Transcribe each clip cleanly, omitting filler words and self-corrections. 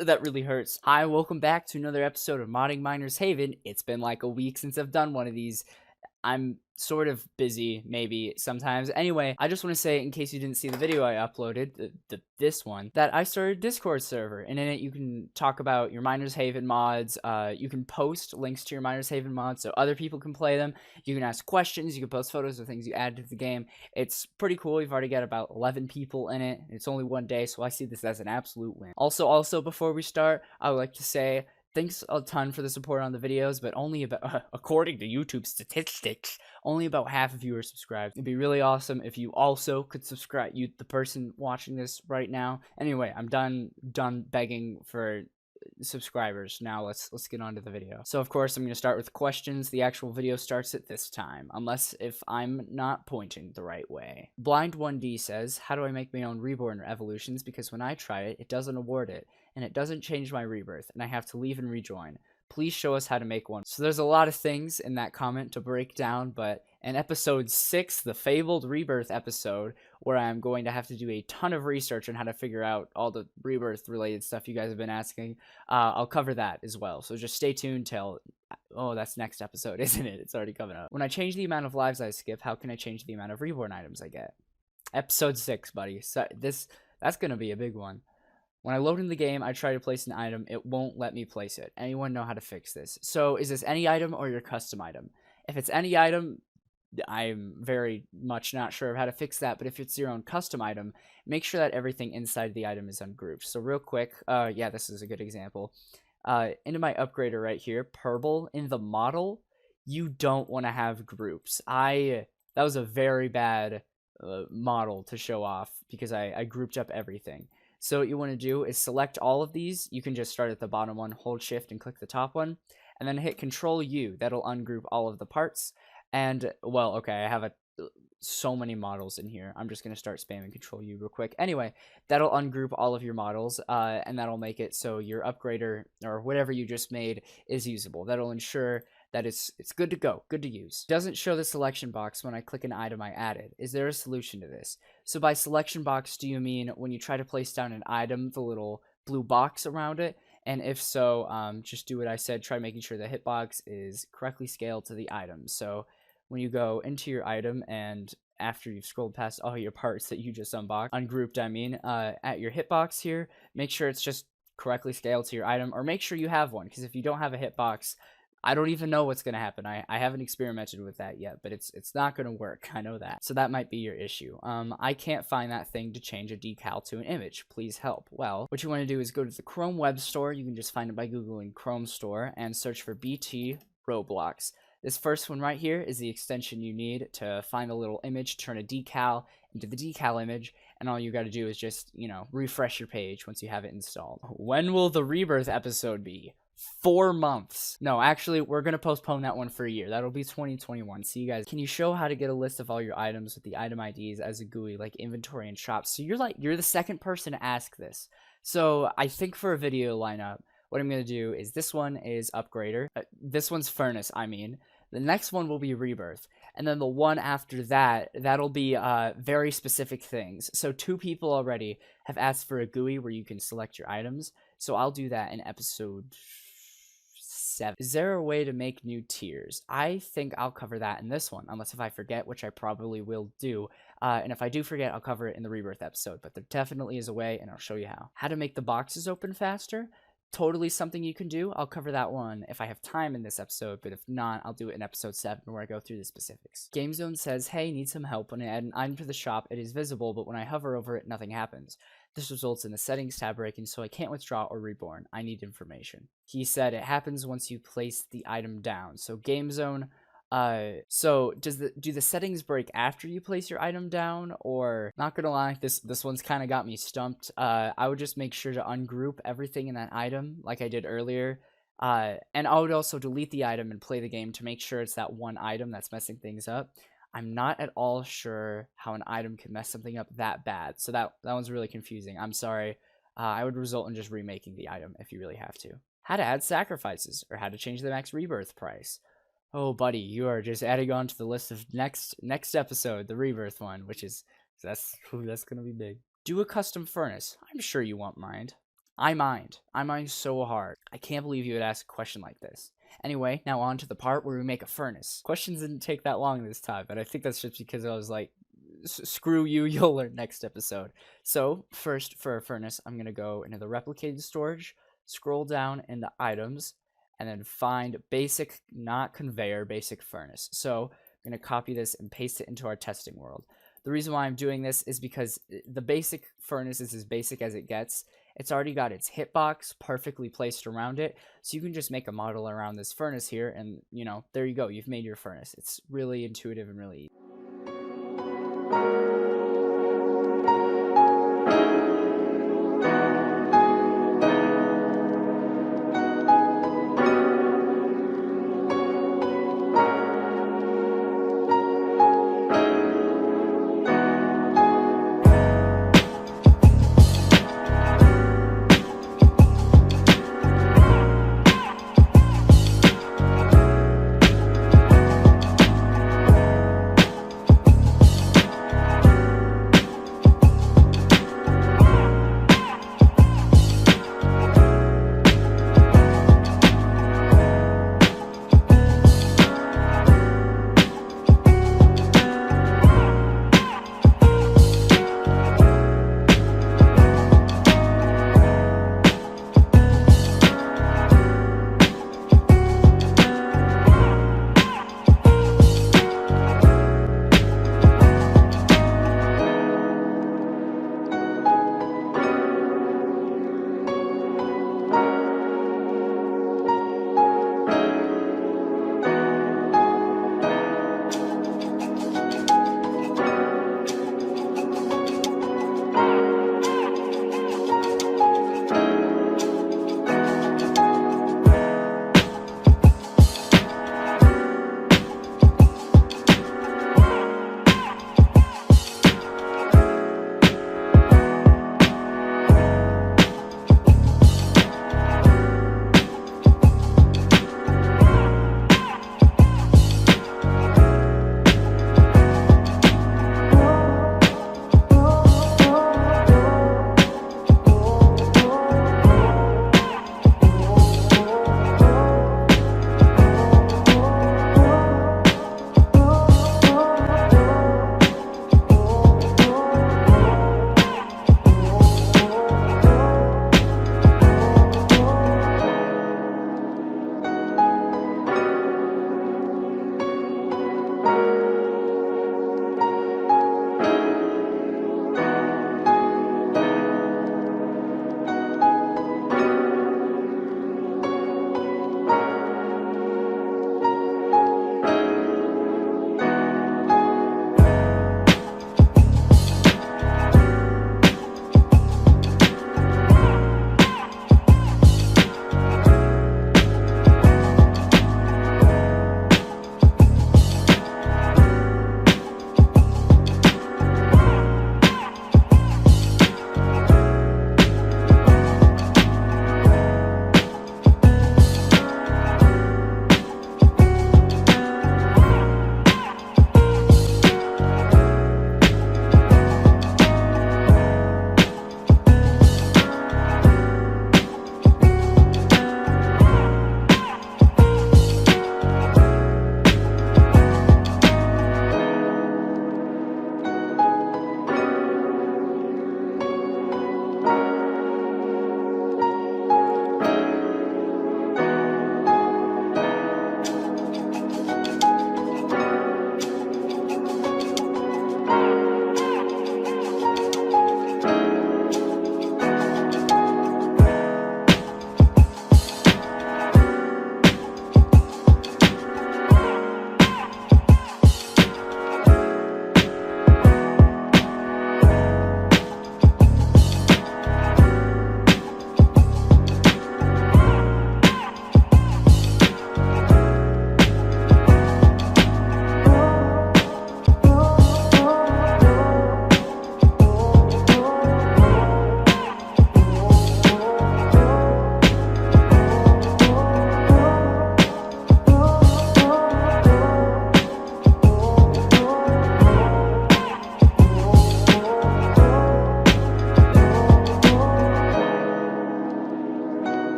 That really hurts. Hi, welcome back to another episode of Modding Miners Haven. It's been like a week since I've done one of these. I'm sort of busy, maybe, sometimes. Anyway, I just want to say, in case you didn't see the video I uploaded, this one, that I started a Discord server, and in it you can talk about your Miners Haven mods, you can post links to your Miners Haven mods so other people can play them, you can ask questions, you can post photos of things you add to the game. It's pretty cool. We've already got about 11 people in it. It's only one day, so I see this as an absolute win. Also, before we start, I would like to say, thanks a ton for the support on the videos, but only about, according to YouTube statistics, only about half of you are subscribed. It'd be really awesome if you also could subscribe, you, the person watching this right now. Anyway, I'm done begging for subscribers. Now let's get on to the video. So of course I'm going to start with questions. The actual video starts at this time, unless if I'm not pointing the right way. Blind 1D says, how do I make my own reborn evolutions? Because when I try it, it doesn't award it, and it doesn't change my rebirth, and I have to leave and rejoin. Please show us how to make one. So there's a lot of things in that comment to break down, but in episode 6, the fabled rebirth episode, where I'm going to have to do a ton of research on how to figure out all the rebirth related stuff you guys have been asking, I'll cover that as well. So just stay tuned till, oh, that's next episode, isn't it? It's already coming up. When I change the amount of lives I skip, how can I change the amount of reborn items I get? Episode 6, buddy. So that's gonna be a big one. When I load in the game, I try to place an item, it won't let me place it. Anyone know how to fix this? So is this any item or your custom item? If it's any item, I'm very much not sure of how to fix that, but if it's your own custom item, make sure that everything inside the item is ungrouped. So real quick, yeah, this is a good example. Into my upgrader right here, purple, in the model, you don't want to have groups. That was a very bad model to show off because I grouped up everything. So what you want to do is select all of these. You can just start at the bottom one, hold shift and click the top one, and then hit Control U. That'll ungroup all of the parts. And, well, okay, I have so many models in here. I'm just going to start spamming Control U real quick. Anyway, that'll ungroup all of your models, and that'll make it so your upgrader, or whatever you just made, is usable. That'll ensure that it's good to go, good to use. It doesn't show the selection box when I click an item I added. Is there a solution to this? So by selection box, do you mean when you try to place down an item, the little blue box around it? And if so, just do what I said, try making sure the hitbox is correctly scaled to the item. So when you go into your item and after you've scrolled past all your parts that you just ungrouped, I mean, at your hitbox here, make sure it's just correctly scaled to your item, or make sure you have one, because if you don't have a hitbox, I don't even know what's going to happen. I haven't experimented with that yet, but it's not going to work. I know that. So that might be your issue. I can't find that thing to change a decal to an image. Please help. Well, what you want to do is go to the Chrome web store. You can just find it by Googling Chrome store and search for BT Roblox. This first one right here is the extension you need to find a little image, turn a decal into the decal image, and all you got to do is just, refresh your page once you have it installed. When will the rebirth episode be? 4 months. No, actually, we're going to postpone that one for a year. That'll be 2021. See you guys. Can you show how to get a list of all your items with the item IDs as a GUI, like inventory and shops? So you're the second person to ask this. So I think for a video lineup, what I'm going to do is this one is upgrader. This one's furnace, I mean. The next one will be rebirth. And then the one after that, that'll be very specific things. So 2 people already have asked for a GUI where you can select your items. So I'll do that in episode 7. Is there a way to make new tiers? I think I'll cover that in this one, unless if I forget, which I probably will do. And if I do forget, I'll cover it in the rebirth episode. But there definitely is a way, and I'll show you how. How to make the boxes open faster? Totally something you can do. I'll cover that one if I have time in this episode, but if not, I'll do it in episode 7 where I go through the specifics. GameZone says, hey, need some help. When I add an item to the shop, it is visible, but when I hover over it, nothing happens. This results in the settings tab breaking, so I can't withdraw or reborn. I need information. He said it happens once you place the item down. So GameZone, so do the settings break after you place your item down? Or, not gonna lie, this one's kind of got me stumped. I would just make sure to ungroup everything in that item like I did earlier. And I would also delete the item and play the game to make sure it's that one item that's messing things up. I'm not at all sure how an item can mess something up that bad. So that one's really confusing. I'm sorry. I would result in just remaking the item if you really have to. How to add sacrifices, or how to change the max rebirth price. Oh, buddy, you are just adding on to the list of next episode, the rebirth one, which is that's gonna be big. Do a custom furnace. I'm sure you won't mind. I mind so hard. I can't believe you would ask a question like this. Anyway, now on to the part where we make a furnace. Questions didn't take that long this time, but I think that's just because I was like, screw you, you'll learn next episode. So first, for a furnace, I'm gonna go into the replicated storage, scroll down into items, and then find basic, not conveyor, basic furnace. So I'm gonna copy this and paste it into our testing world. The reason why I'm doing this is because the basic furnace is as basic as it gets. It's already got its hitbox perfectly placed around it, so you can just make a model around this furnace here, and you know, there you go, you've made your furnace. It's really intuitive and really easy.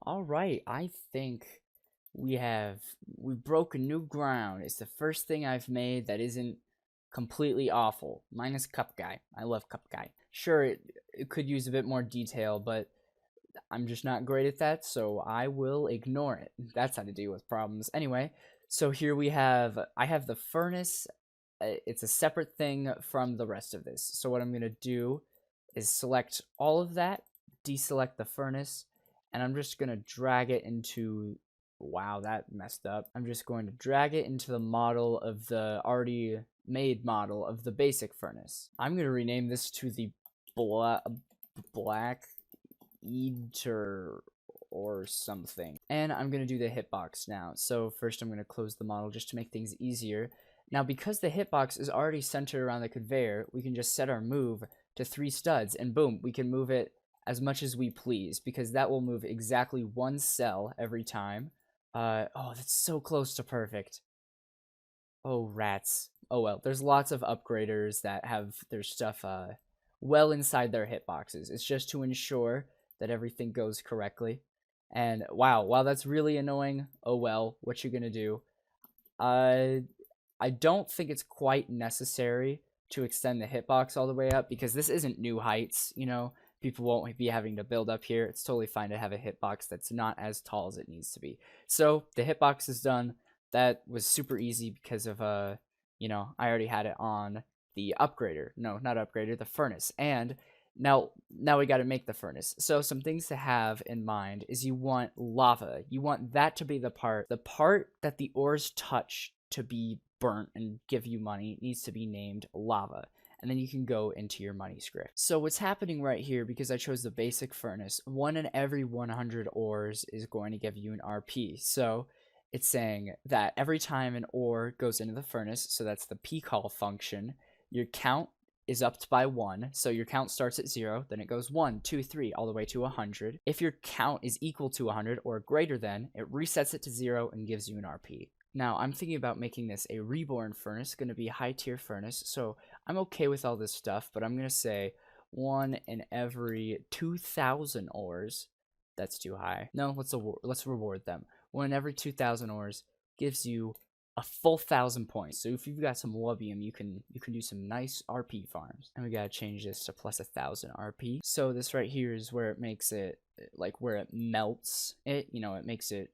All right, I think we broke new ground. It's the first thing I've made that isn't completely awful. Minus Cup Guy. I love Cup Guy. Sure, it could use a bit more detail, but I'm just not great at that, so I will ignore it. That's how to deal with problems. Anyway, so here I have the furnace. It's a separate thing from the rest of this. So what I'm going to do is select all of that, deselect the furnace, and I'm just going to drag it into, wow, that messed up. I'm just going to drag it into the model of the already made model of the basic furnace. I'm going to rename this to the Black Eater or something. And I'm going to do the hitbox now. So first I'm going to close the model just to make things easier. Now because the hitbox is already centered around the conveyor, we can just set our move to 3 studs and boom, we can move it as much as we please because that will move exactly 1 cell every time. Oh, that's so close to perfect. Oh, rats. Oh well, there's lots of upgraders that have their stuff well inside their hitboxes. It's just to ensure that everything goes correctly. And wow, while that's really annoying, oh well, what you gonna do? I don't think it's quite necessary to extend the hitbox all the way up because this isn't New Heights, you know? People won't be having to build up here. It's totally fine to have a hitbox that's not as tall as it needs to be. So the hitbox is done. That was super easy because of, you know, I already had it on the upgrader. No, not upgrader, the furnace. And now we got to make the furnace. So some things to have in mind is you want lava. You want that to be the part that the ores touch to be burnt and give you money needs to be named lava. And then you can go into your money script. So what's happening right here, because I chose the basic furnace, 1 in every 100 ores is going to give you an RP. So it's saying that every time an ore goes into the furnace, so that's the p-call function, your count is upped by 1. So your count starts at 0, then it goes 1, 2, 3, all the way to 100. If your count is equal to 100 or greater than, it resets it to 0 and gives you an RP. Now, I'm thinking about making this a reborn furnace, going to be a high-tier furnace, so I'm okay with all this stuff, but I'm going to say 1 in every 2,000 ores. That's too high. No, let's reward them. 1 in every 2,000 ores gives you a full 1,000 points. So if you've got some Wubbium, you can do some nice RP farms. And we gotta change this to plus 1,000 RP. So this right here is where it makes it, like where it melts it, you know, it makes it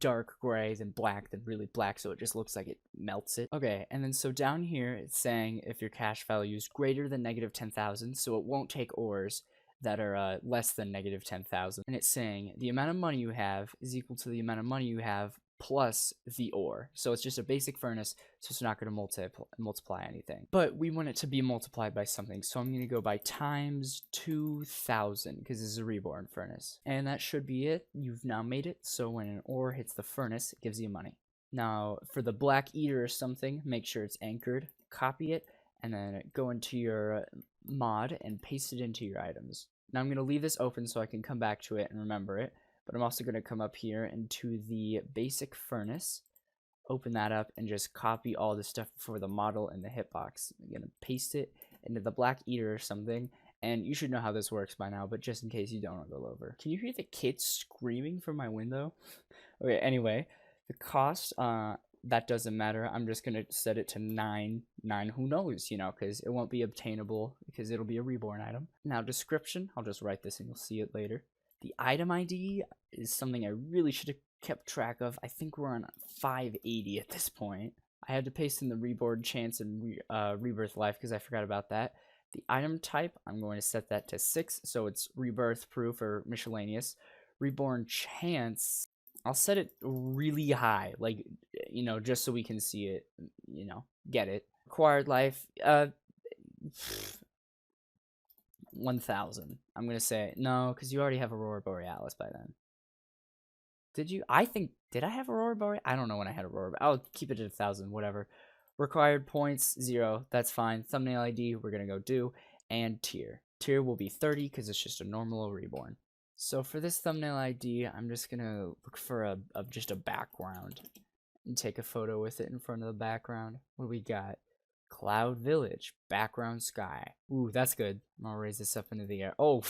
dark gray, then black, then really black, so it just looks like it melts it. Okay, and then so down here it's saying if your cash value is greater than negative 10,000, so it won't take ores that are less than negative 10,000. And it's saying the amount of money you have is equal to the amount of money you have plus the ore. So it's just a basic furnace, so it's not going to multiply anything. But we want it to be multiplied by something, so I'm going to go by times 2,000, because this is a reborn furnace. And that should be it. You've now made it, so when an ore hits the furnace, it gives you money. Now, for the Black Eater or something, make sure it's anchored, copy it, and then go into your mod and paste it into your items. Now I'm going to leave this open so I can come back to it and remember it. But I'm also going to come up here into the basic furnace, open that up, and just copy all the stuff for the model and the hitbox. I'm going to paste it into the Black Eater or something, and you should know how this works by now, but just in case you don't, I'll go over. Can you hear the kids screaming from my window? Okay, anyway, the cost, that doesn't matter. I'm just going to set it to 9, who knows, you know, because it won't be obtainable, because it'll be a reborn item. Now, description, I'll just write this and you'll see it later. The item ID is something I really should have kept track of. I think we're on 580 at this point. I had to paste in the reborn chance and rebirth life because I forgot about that. The item type, I'm going to set that to 6, so it's Reborn-Proof or Miscellaneous. Reborn chance, I'll set it really high, like, you know, just so we can see it, you know, get it. Required life, 1,000. I'm gonna say no, because you already have Aurora Borealis by then. Did you? Did I have Aurora Borealis? I don't know when I had Aurora. I'll keep it at 1,000, whatever. Required points, 0. That's fine. Thumbnail ID, we're gonna go do. And tier. Tier will be 30 because it's just a normal reborn. So for this thumbnail ID, I'm just gonna look for just a background and take a photo with it in front of the background. What do we got? Cloud Village, background sky. Ooh, that's good. I'm gonna raise this up into the air. Oh,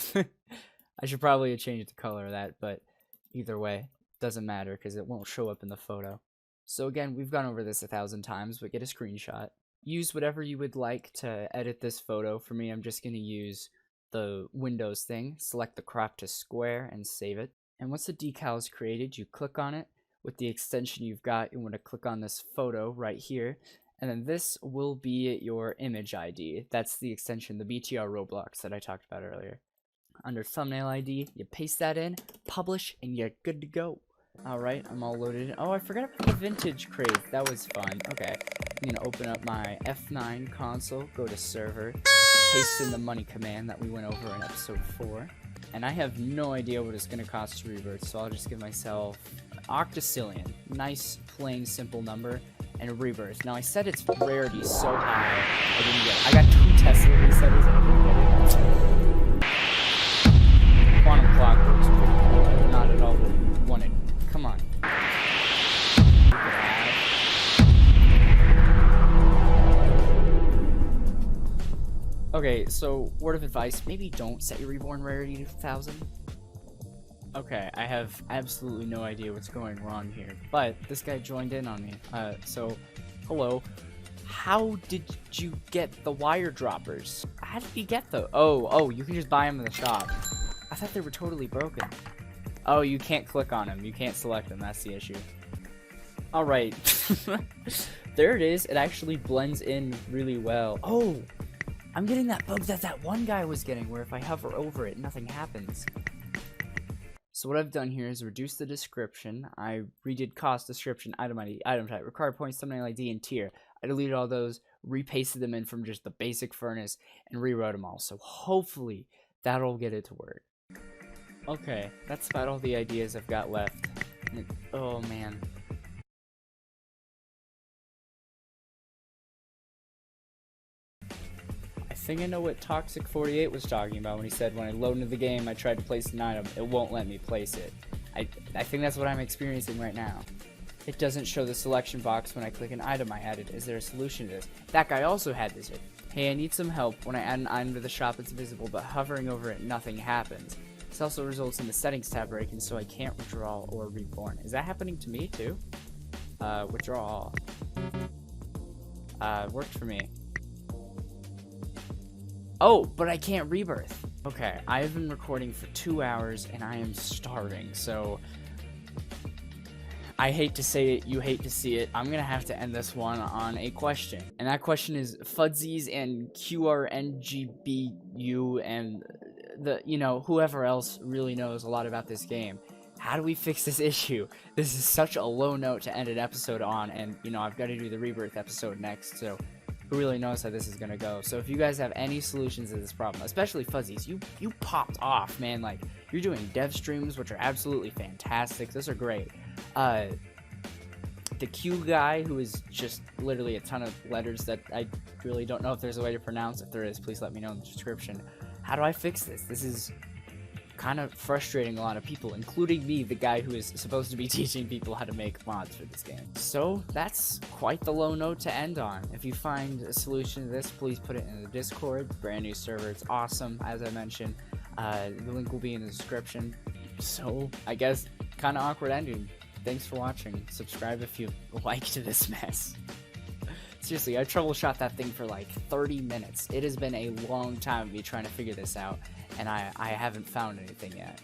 I should probably have changed the color of that, but either way, doesn't matter because it won't show up in the photo. So again, we've gone over this 1,000 times, but get a screenshot. Use whatever you would like to edit this photo. For me, I'm just going to use the Windows thing, select the crop to square, and save it. And once the decal is created, you click on it. With the extension you've got, you want to click on this photo right here, and then this will be your image ID. That's the extension, the BTR Roblox that I talked about earlier. Under thumbnail ID, you paste that in, publish, and you're good to go. Alright, I'm all loaded in. Oh, I forgot about the vintage crate. That was fun. Okay, I'm gonna open up my F9 console, go to server, paste in the money command that we went over in episode 4. And I have no idea what it's gonna cost to revert, so I'll just give myself octocillion. Nice, plain, simple number. And rebirth. Now I said its rarity so high, I didn't get it. I got 2 Tesla resetters and I didn't get it. Quantum clock works pretty cool. Not at all what we wanted. Come on. Okay, so word of advice, maybe don't set your reborn rarity to 1,000. Okay, I have absolutely no idea what's going wrong here, but this guy joined in on me. So, hello. How did you get the wire droppers? How did you get those? Oh, you can just buy them in the shop. I thought they were totally broken. Oh, you can't click on them. You can't select them. That's the issue. Alright. There it is. It actually blends in really well. Oh, I'm getting that bug that one guy was getting, where if I hover over it, nothing happens. So what I've done here is reduce the description. I redid cost, description, item ID, item type, required points, thumbnail ID, and tier. I deleted all those, repasted them in from just the basic furnace, and rewrote them all. So hopefully that'll get it to work. Okay, that's about all the ideas I've got left. Oh man. I think I know what Toxic 48 was talking about when he said when I load into the game I tried to place an item, it won't let me place it. I think that's what I'm experiencing right now. It doesn't show the selection box when I click an item I added. Is there a solution to this? That guy also had this. Hey, I need some help. When I add an item to the shop it's visible, but hovering over it nothing happens. This also results in the settings tab breaking, so I can't withdraw or reborn. Is that happening to me too? Withdraw. Worked for me. Oh, but I can't rebirth. Okay, I've been recording for 2 hours and I am starving, so I hate to say it, you hate to see it. I'm gonna have to end this one on a question. And that question is Fudsies and QRNGBU and whoever else really knows a lot about this game. How do we fix this issue? This is such a low note to end an episode on, and I've got to do the rebirth episode next, so who really knows how this is gonna go. So if you guys have any solutions to this problem, especially Fuzzies, you popped off, man. Like, you're doing dev streams, which are absolutely fantastic. Those are great. The Q guy, who is just literally a ton of letters that I really don't know if there's a way to pronounce. If there is, please let me know in the description. How do I fix this? This is kind of frustrating a lot of people, including me, the guy who is supposed to be teaching people how to make mods for this game. So that's quite the low note to end on. If you find a solution to this, please put it in the Discord. Brand new server, it's awesome, as I mentioned. The link will be in the description. So I guess kind of awkward ending. Thanks for watching. Subscribe if you liked this mess. Seriously, I troubleshot that thing for like 30 minutes. It has been a long time of me trying to figure this out, and I haven't found anything yet.